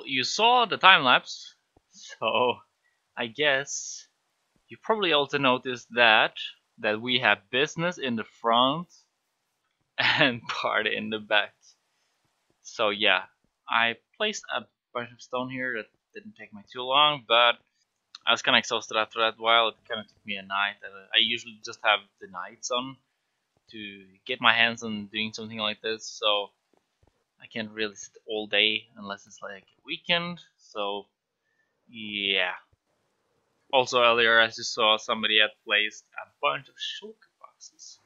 you saw the time lapse, so I guess you probably also noticed that we have business in the front and party in the back. So yeah, I placed a bunch of stone here. That didn't take me too long, but I was kind of exhausted after that while. It kind of took me a night. I usually just have the nights on to get my hands on doing something like this, so I can't really sit all day unless it's like a weekend. So yeah. Also earlier, as you saw, somebody had placed a bunch of shulker boxes.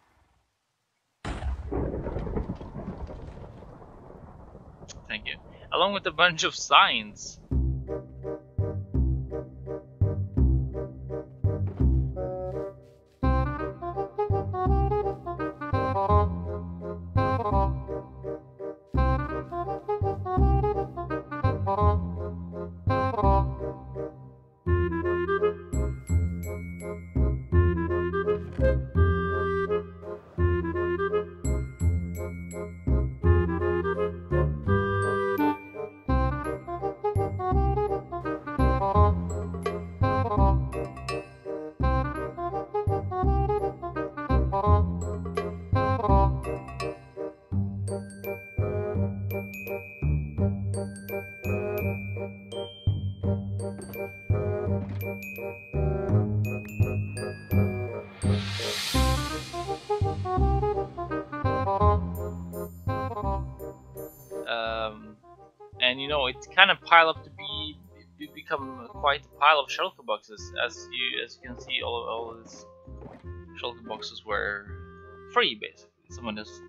Thank you. Along with a bunch of signs. And you know, it kind of pile up to become quite a pile of shulker boxes. As you can see, all these shulker boxes were free basically. Someone just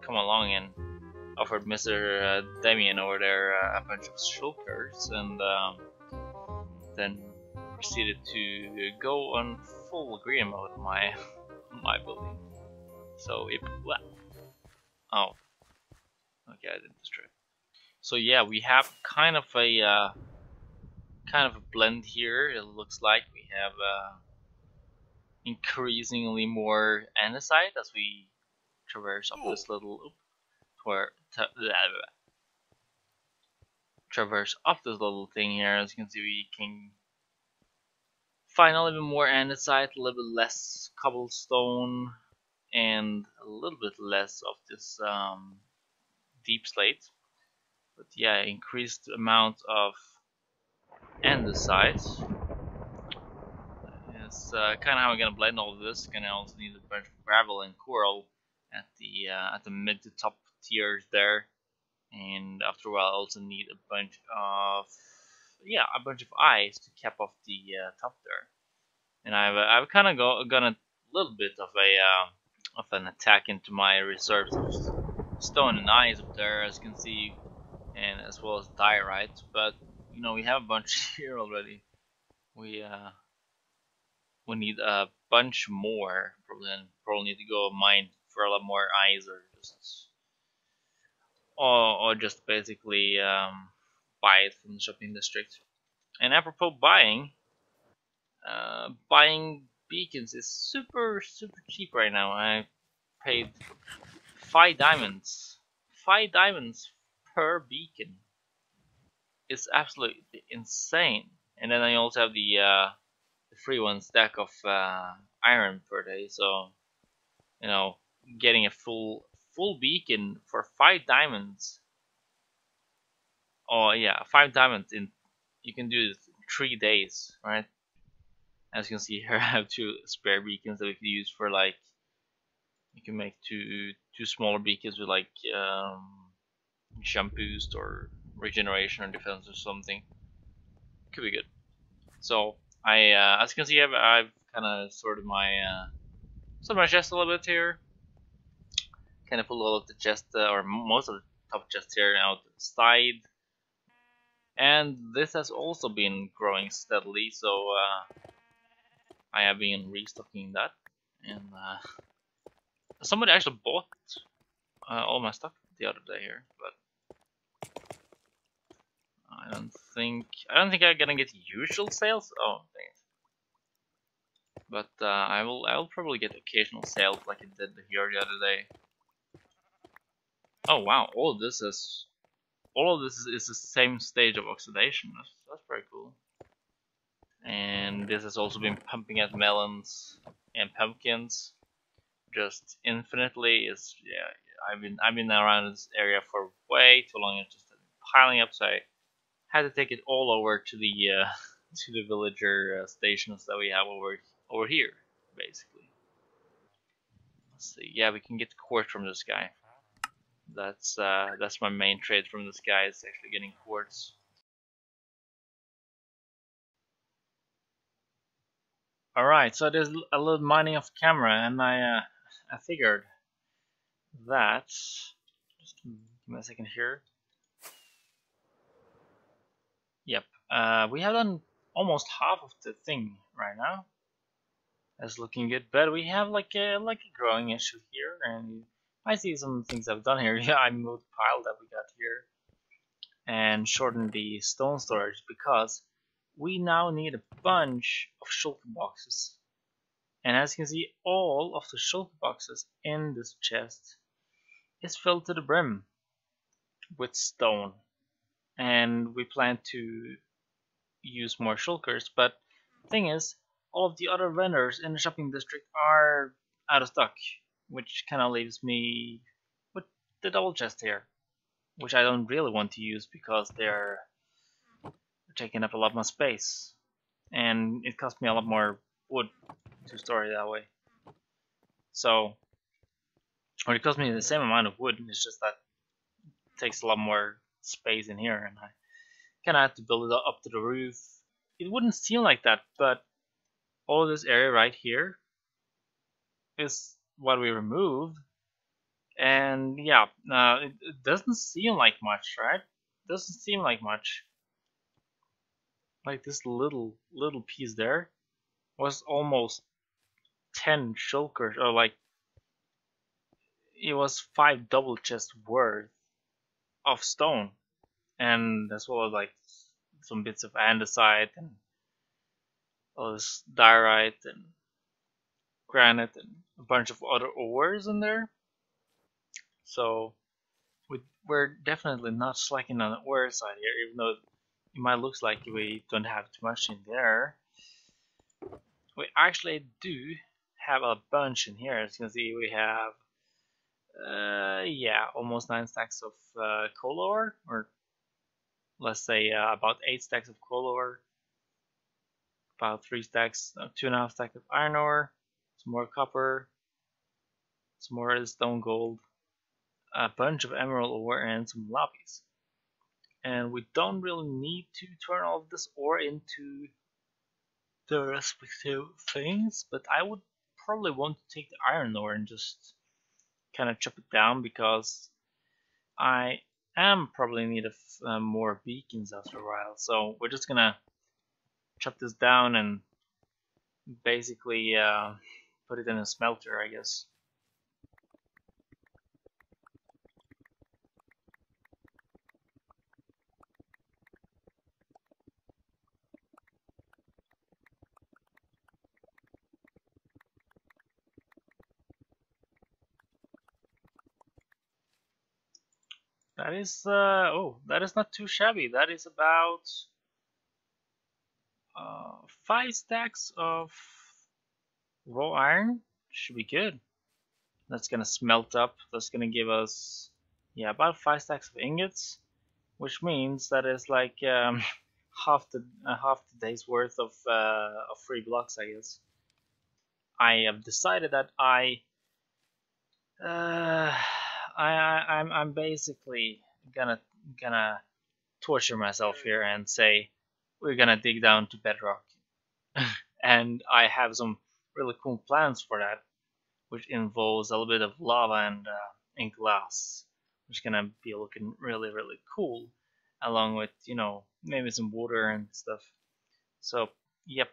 come along and offered Mr. Damien over there a bunch of shulkers, and then proceeded to go on full agreement with my building. So it oh, okay, I didn't destroy it. So yeah, we have kind of a blend here. It looks like we have increasingly more andesite as we traverse up this little traverse up this little thing here. As you can see, we can find a little bit more andesite, a little bit less cobblestone, and a little bit less of this deep slate. But yeah, increased amount of andesite. It's kind of how we're gonna blend all of this. Gonna also need a bunch of gravel and coral at the mid to top tiers there, and after a while, I also need a bunch of ice to cap off the top there. And I've kind of gone a little bit of an attack into my reserves of stone and ice up there, as you can see, and as well as diorite. But you know, we have a bunch here already. We need a bunch more. Probably need to go mine for a lot more ice, or just basically buy it from the shopping district. And apropos buying beacons is super cheap right now. I paid 5 diamonds. 5 diamonds per beacon. It's absolutely insane. And then I also have the free 1 stack of iron per day. So you know, getting a full beacon for 5 diamonds. Oh yeah, 5 diamonds you can do it in 3 days, right? As you can see here, I have 2 spare beacons that we can use for, like, you can make two smaller beacons with like jump boost or regeneration or defense or something. Could be good. So as you can see, I've kind of sorted my chest a little bit here. Kind of pull all of the chest or most of the top chest here out to the side. And this has also been growing steadily, so I have been restocking that. And somebody actually bought all my stuff the other day here, but I don't think I'm gonna get usual sales. Oh, dang it. But I will probably get occasional sales like I did here the other day. Oh wow, all of this is all of this is the same stage of oxidation. That's very cool. And this has also been pumping out melons and pumpkins just infinitely. Is yeah, I've been around this area for way too long. It's just piling up, so I had to take it all over to the to the villager stations that we have over here, basically. Let's see. Yeah, we can get quartz from this guy. That's my main trade from this guy is actually getting quartz. All right, so there's a little mining off camera, and I figured that. Just give me a second here. Yep. We have done almost half of the thing right now. That's looking good, but we have like a growing issue here, and I see some things I've done here. Yeah, I moved the pile that we got here and shortened the stone storage because we now need a bunch of shulker boxes. And as you can see, all of the shulker boxes in this chest is filled to the brim with stone. And we plan to use more shulkers, but the thing is, all of the other vendors in the shopping district are out of stock, which kind of leaves me with the double chest here, which I don't really want to use because they're taking up a lot more space, and it costs me a lot more wood to store it that way. So, or it costs me the same amount of wood, it's just that it takes a lot more space in here, and I kind of have to build it up to the roof. It wouldn't seem like that, but all of this area right here is what we removed, and yeah, it doesn't seem like much, right? Doesn't seem like much. Like this little piece there was almost 10 shulkers, or like it was 5 double chests worth of stone, and as well as like some bits of andesite and all this diorite and granite and a bunch of other ores in there. So we're definitely not slacking on the ore side here, even though it might look like we don't have too much in there. We actually do have a bunch in here. As you can see, we have yeah, almost 9 stacks of coal ore, or let's say about 8 stacks of coal ore, about 3 stacks, 2.5 stacks of iron ore, some more copper, some more stone gold, a bunch of emerald ore, and some lapis. And we don't really need to turn all of this ore into the respective things, but I would probably want to take the iron ore and just kind of chop it down because I am probably in need of more beacons after a while. So we're just gonna chop this down and basically put it in a smelter, I guess. That is oh, that is not too shabby. That is about 5 stacks of raw iron. Should be good. That's gonna smelt up. That's gonna give us, yeah, about 5 stacks of ingots, which means that is like half the day's worth of free blocks, I guess. I have decided that uh, I'm basically gonna torture myself here and say we're gonna dig down to bedrock, and I have some really cool plans for that, which involves a little bit of lava and glass, which is gonna be looking really cool, along with maybe some water and stuff. So yep,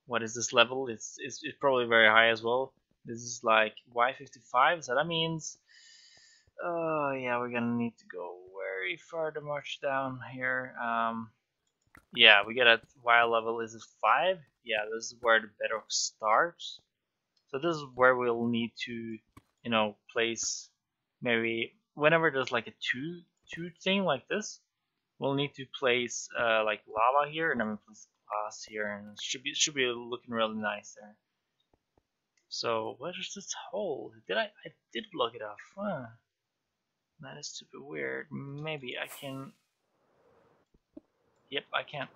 what is this level? It's probably very high as well. This is like Y55, so that means yeah, we're gonna need to go very further much down here. Yeah, we get at Y level is it 5? Yeah, this is where the bedrock starts. So this is where we'll need to, place maybe whenever there's like a two thing like this, we'll need to place like lava here, and then we'll place glass here, and it should be looking really nice there. So where's this hole? I did block it off. Huh. That is super weird. Maybe I can. Yep, I can.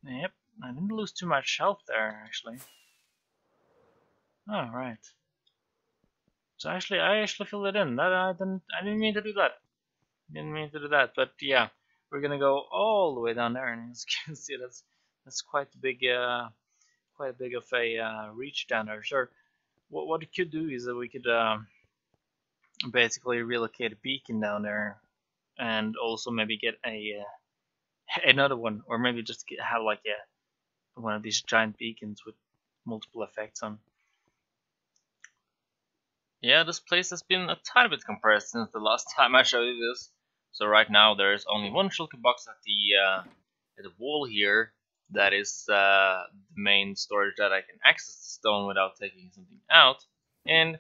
Yep, I didn't lose too much health there actually. Oh right. So actually, I actually filled it in. That I didn't mean to do that. Didn't mean to do that. But yeah, we're gonna go all the way down there, and as you can see, that's quite big. Quite big of a reach down there. Sure. What we could do is that we could basically relocate a beacon down there, and also maybe get a another one, or maybe just have like one of these giant beacons with multiple effects on. Yeah, this place has been a tiny bit compressed since the last time I showed you this. So right now there's only one shulker box at the wall here. That is the main storage that I can access the stone without taking something out. And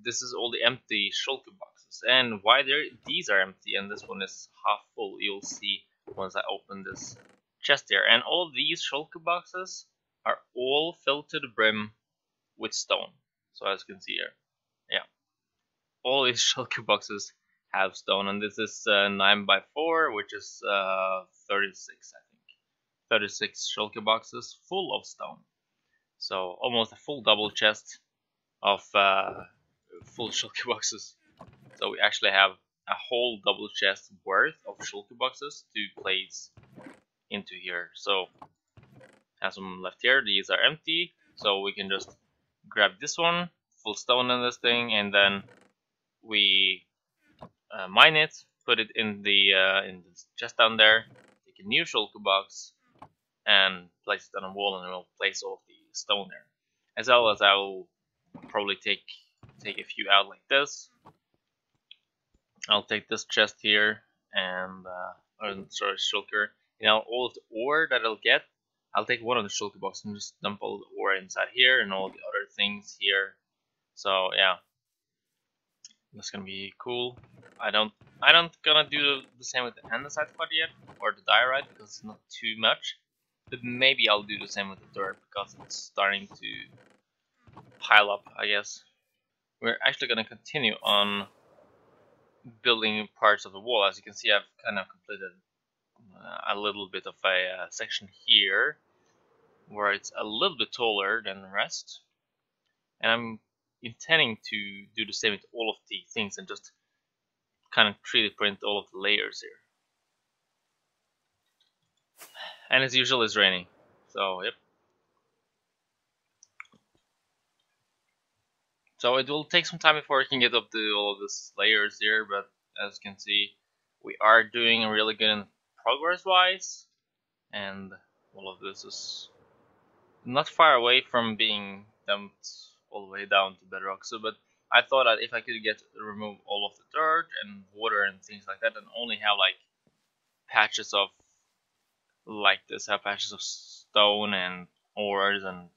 this is all the empty shulker boxes. And why these are empty and this one is half full, you'll see once I open this chest here. And all of these shulker boxes are all filled to the brim with stone. So as you can see here, yeah, all these shulker boxes have stone, and this is 9x4, which is 36, I think. 36 shulker boxes full of stone. So almost a full double chest of full shulker boxes. So we actually have a whole double chest worth of shulker boxes to place into here. So have some left here. These are empty, so we can just grab this one, full stone in this thing, and then we mine it, put it in the chest down there, take a new shulker box, and place it on a wall, and we'll place all of the stone there. As well as I will probably take a few out like this. I'll take this chest here and sorry, shulker. You know, all of the ore that I'll get, I'll take one of the shulker boxes and just dump all the ore inside here and all the other things here. So yeah, that's gonna be cool. I don't gonna do the same with the andesite quad yet, or the diorite, because it's not too much. But maybe I'll do the same with the dirt because it's starting to pile up, I guess. We're actually gonna continue on building parts of the wall. As you can see, I've kind of completed a little bit of a section here where it's a little bit taller than the rest, and I'm intending to do the same with all of the things and just kind of 3D print all of the layers here. And as usual, it's raining, so yep. So it will take some time before I can get up to all of these layers here, but as you can see, we are doing really good in progress-wise, and all of this is not far away from being dumped all the way down to bedrock. So, but I thought that if I could remove all of the dirt and water and things like that, and only have like patches of like this, have patches of stone and ores and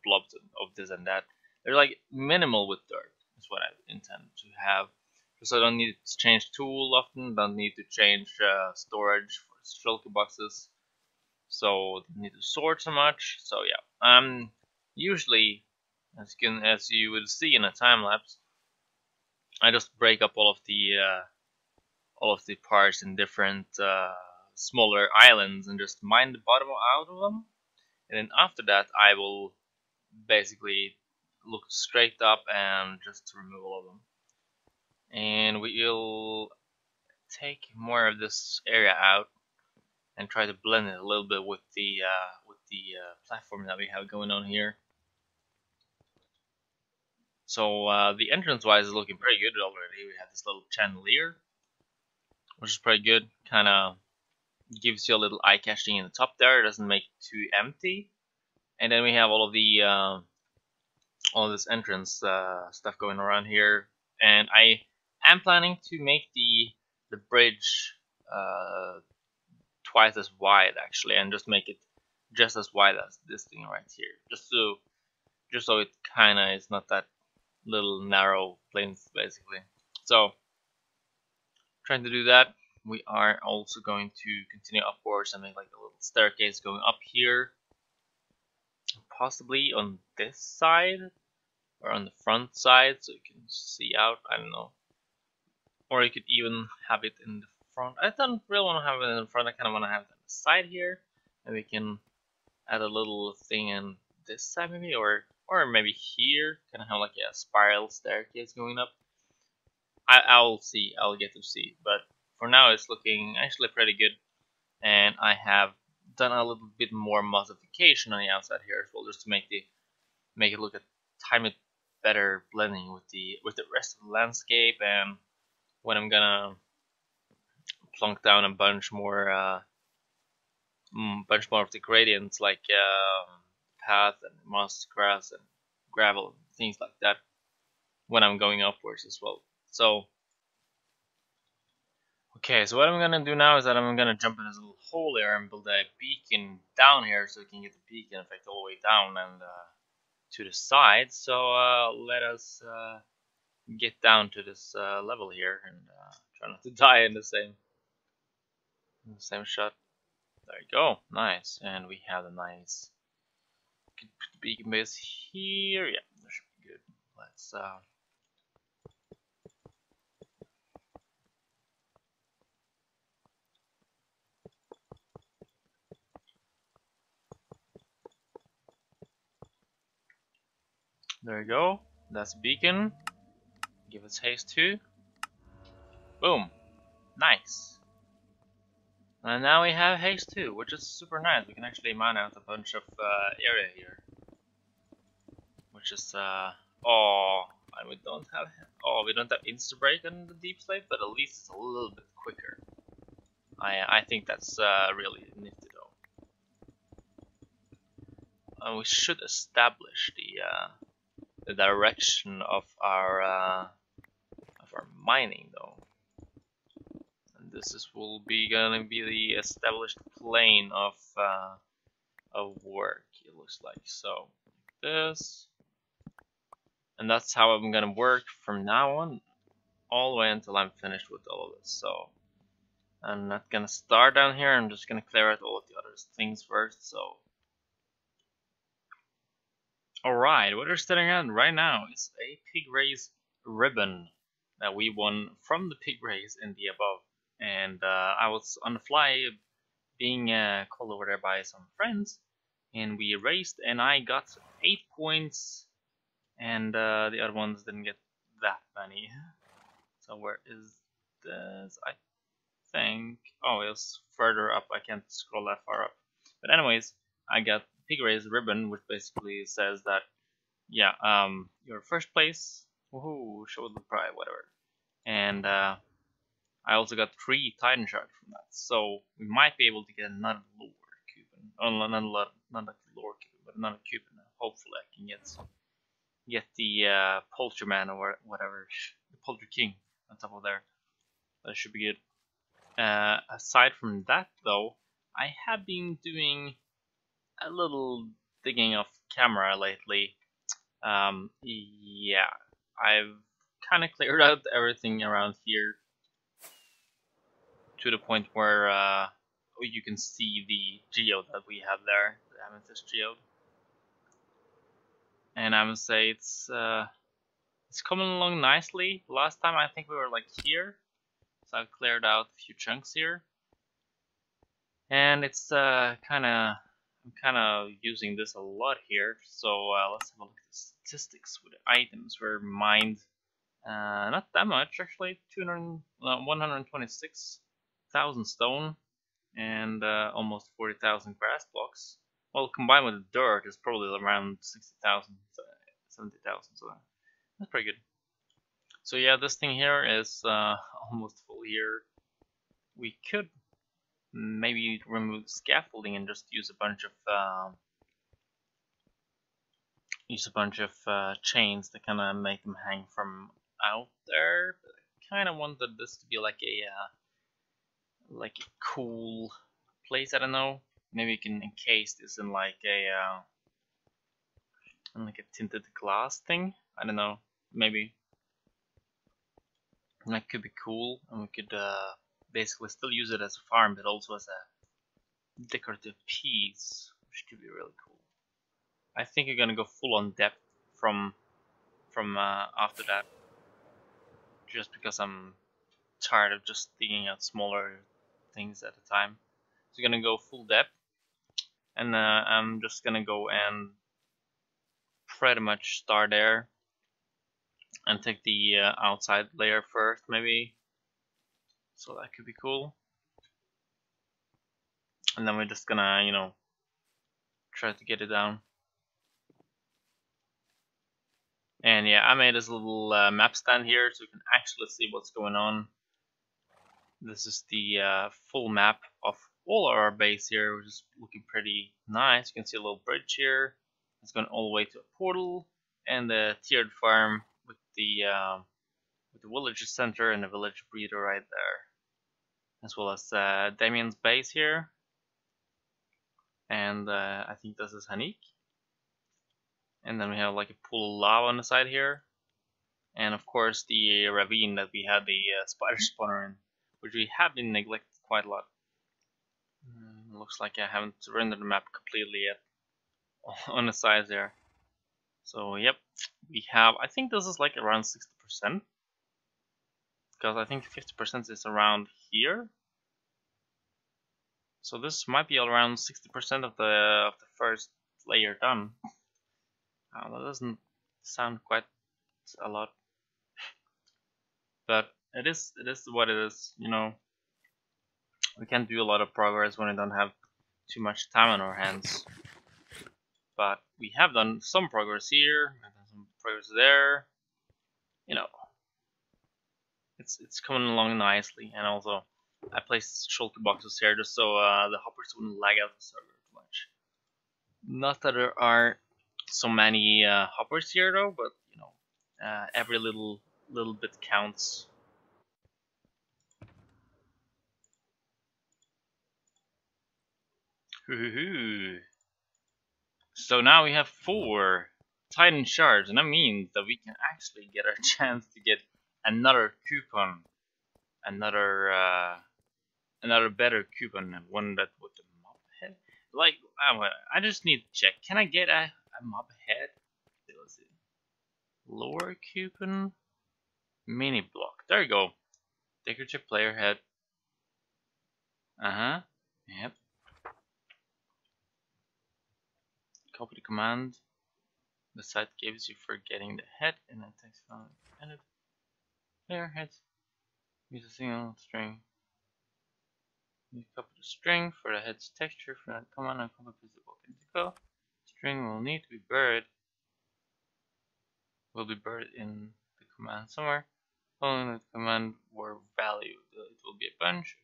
blobs of this and that. They're like minimal with dirt. Is what I intend to have. So I don't need to change tool often. Don't need to change storage for shulker boxes. So don't need to sort so much. So yeah, usually as you will see in a time lapse, I just break up all of the parts in different smaller islands and just mine the bottom out of them, and then after that I will basically look straight up and just remove all of them, and we'll take more of this area out and try to blend it a little bit with the platform that we have going on here. So the entrance wise is looking pretty good already. We have this little chandelier, which is pretty good. Kind of gives you a little eye catching in the top there. It doesn't make it too empty. And then we have all of the all this entrance stuff going around here. And I am planning to make the bridge twice as wide actually, and just make it just as wide as this thing right here, just so it kind of is not that little narrow planes basically. So trying to do that. We are also going to continue upwards and make like a little staircase going up here, possibly on this side or on the front side, so you can see out. I don't know. Or you could even have it in the front. I don't really want to have it in the front. I kind of want to have it on the side here, and we can add a little thing in this side maybe, or maybe here. Kind of have like a spiral staircase going up. I'll see. I'll get to see. But for now, it's looking actually pretty good, and I have done a little bit more modification on the outside here as well, just to make it look a tiny bit better, blending with the rest of the landscape. And when I'm gonna plunk down a bunch more of the gradients, like path and moss, grass, and gravel, things like that, when I'm going upwards as well. So, okay, so what I'm gonna do now is that I'm gonna jump in this little hole here and build a beacon down here, so we can get the beacon effect all the way down and to the side. So let us get down to this level here and try not to die in the same shot. There you go, nice, and we have a nice beacon base here. Yeah, that should be good. Let's there you go. That's a beacon. Give us haste 2. Boom. Nice. And now we have haste 2, which is super nice. We can actually mine out a bunch of area here. Which is oh, and we don't have insta break on the deep slate, but at least it's a little bit quicker. I think that's really nifty though. And we should establish the direction of our mining though. And this will be gonna be the established plane of work. It looks like so. This. And that's how I'm gonna work from now on, all the way until I'm finished with all of this. So I'm not gonna start down here. I'm just gonna clear out all of the other things first. So, all right, what we're starting on right now is a pig race ribbon that we won from the pig race in the above. And I was on the fly, being called over there by some friends, and we raced, and I got 8 points. And the other ones didn't get that many. So where is this? I think, oh, it's further up. I can't scroll that far up. But anyways, I got pig race ribbon, which basically says that, yeah, you're first place. Woohoo! Show the pride, whatever. And I also got 3 Titan shards from that. So we might be able to get another lore coupon. Oh, not a lore coupon, but another coupon. Hopefully I can get the Poultry Man or whatever, the Poultry King on top of there. That should be good. Aside from that though, I have been doing a little digging off camera lately. Yeah, I've kind of cleared out everything around here to the point where you can see the geode that we have there, the amethyst geode. And I would say it's coming along nicely. Last time I think we were like here, so I've cleared out a few chunks here, and it's I'm kind of using this a lot here. So let's have a look at the statistics with the items. We're mined not that much actually, 126,000 stone and almost 40,000 grass blocks. Well, combined with the dirt, it's probably around 60,000, 70,000. So that's pretty good. So yeah, this thing here is almost full here. We could maybe remove the scaffolding and just use a bunch of chains to kind of make them hang from out there. But I kind of wanted this to be like a cool place. I don't know. Maybe you can encase this in like a tinted glass thing. I don't know. Maybe. And that could be cool, and we could basically still use it as a farm, but also as a decorative piece, which could be really cool. I think you're gonna go full on depth from after that, just because I'm tired of just digging out smaller things at a time. So you're gonna go full depth, and I'm just gonna go and pretty much start there and take the outside layer first, maybe. So that could be cool. And then we're just gonna, you know, try to get it down. And yeah, I made this little map stand here so you can actually see what's going on. This is the full map of all our base here, which is looking pretty nice. You can see a little bridge here. It's going all the way to a portal, and the tiered farm with the village center and the village breeder right there, as well as Damien's base here. And I think this is Hanik. And then we have like a pool of lava on the side here. And of course the ravine that we had the spider spawner in, which we have been neglected quite a lot. Looks like I haven't rendered the map completely yet on the sides there. So yep, we have, I think this is like around 60%, because I think 50% is around here. So this might be around 60% of the first layer done. That doesn't sound quite a lot, but it is what it is. You know, we can't do a lot of progress when we don't have too much time on our hands. But we have done some progress here, and some progress there. You know, it's coming along nicely. And also, I placed shulker boxes here just so the hoppers wouldn't lag out the server too much. Not that there are so many hoppers here though, but you know, every little bit counts. So now we have 4 Titan shards, and that means that we can actually get our chance to get another coupon, another better coupon, one that with the mob head. Like, I just need to check. Can I get a mob head? Let's see. Lower coupon, mini block. There you go. Decorative player head. Yep. Copy the command. The site gives you for getting the head, and then text on edit. Player head. Use a single string. You copy the string for the head's texture for that command and copy visible go. String will need to be buried. Will be buried in the command somewhere. Following the command word value. It will be a bunch.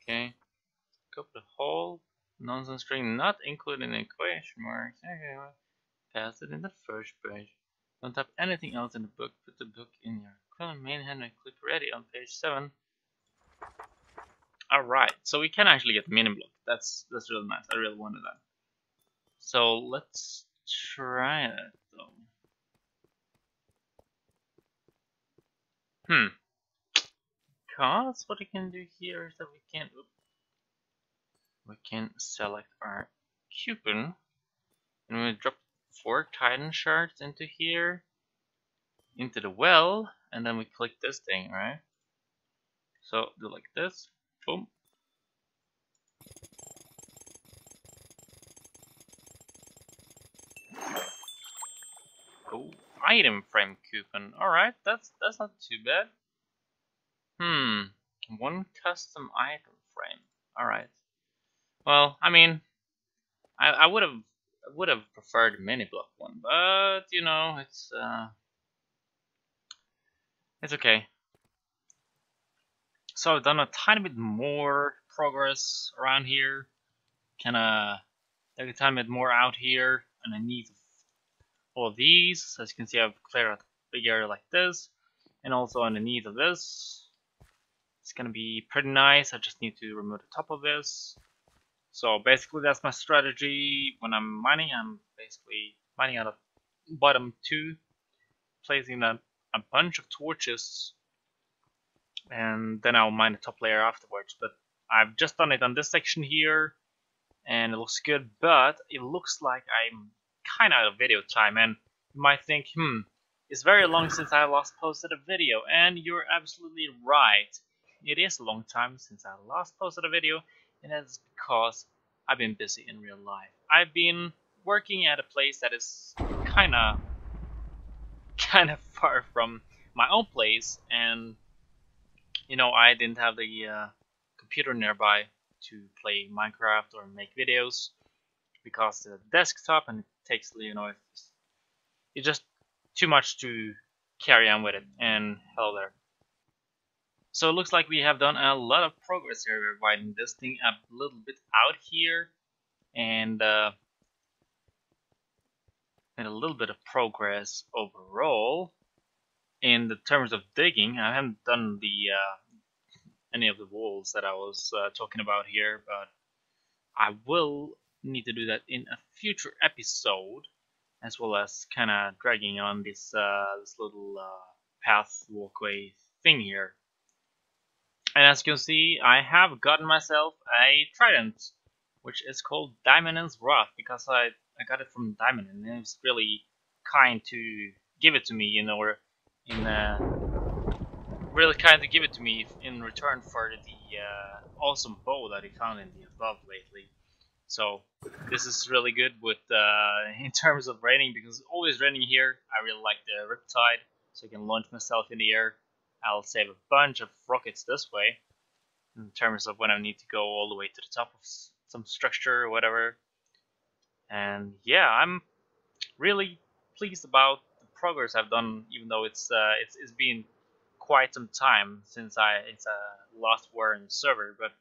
Okay. Copy the whole nonsense string not included in question marks. Okay. Pass it in the first page. Don't type anything else in the book. Put the book in your current main head and click ready on page 7. Alright, so we can actually get the mini block. That's really nice. I really wanted that. So let's try that though. Because what we can do here is that we can select our coupon, and we drop 4 Titan shards into here, into the well, and then we click this thing, right? So do like this, boom. Oh, item frame coupon. Alright, that's not too bad. 1 custom item frame. Alright. Well, I mean, I would have preferred the mini block one, but you know, it's okay. So I've done a tiny bit more progress around here. Kinda take a tiny bit more out here, and I need all of these. So as you can see, I've cleared out a big area like this, and also underneath of this. It's gonna be pretty nice. I just need to remove the top of this. So basically that's my strategy when I'm mining. I'm basically mining out of bottom 2 placing a bunch of torches, and then I'll mine the top layer afterwards. But I've just done it on this section here, and it looks good, but it looks like I'm kind of out of video time, and you might think, it's very long since I last posted a video, and you're absolutely right. It is a long time since I last posted a video, and that's because I've been busy in real life. I've been working at a place that is kind of far from my own place, and I didn't have the computer nearby to play Minecraft or make videos because the desktop, and it takes it's just too much to carry on with it. And hello there. So it looks like we have done a lot of progress here. We're widening this thing a little bit out here, and made a little bit of progress overall. In the terms of digging, I haven't done the any of the walls that I was talking about here, but I will need to do that in a future episode, as well as kind of dragging on this little path walkway thing here. And as you can see, I have gotten myself a trident, which is called Diamond's Wrath, because I got it from Diamond, and it was really kind to give it to me, or in really kind to give it to me in return for the awesome bow that he found in the above lately. So this is really good with in terms of raining, because it's always raining here. I really like the Riptide, so I can launch myself in the air. I'll save a bunch of rockets this way, in terms of when I need to go all the way to the top of some structure or whatever. And yeah, I'm really pleased about the progress I've done, even though it's been quite some time since it's last were in the server, but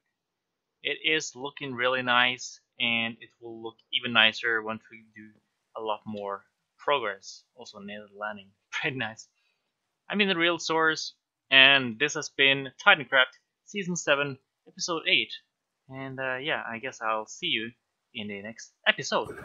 it is looking really nice, and it will look even nicer once we do a lot more progress. Also nailed landing, pretty nice. I'm in the real source, and this has been TitanCraft Season 7, Episode 8. And yeah, I guess I'll see you in the next episode.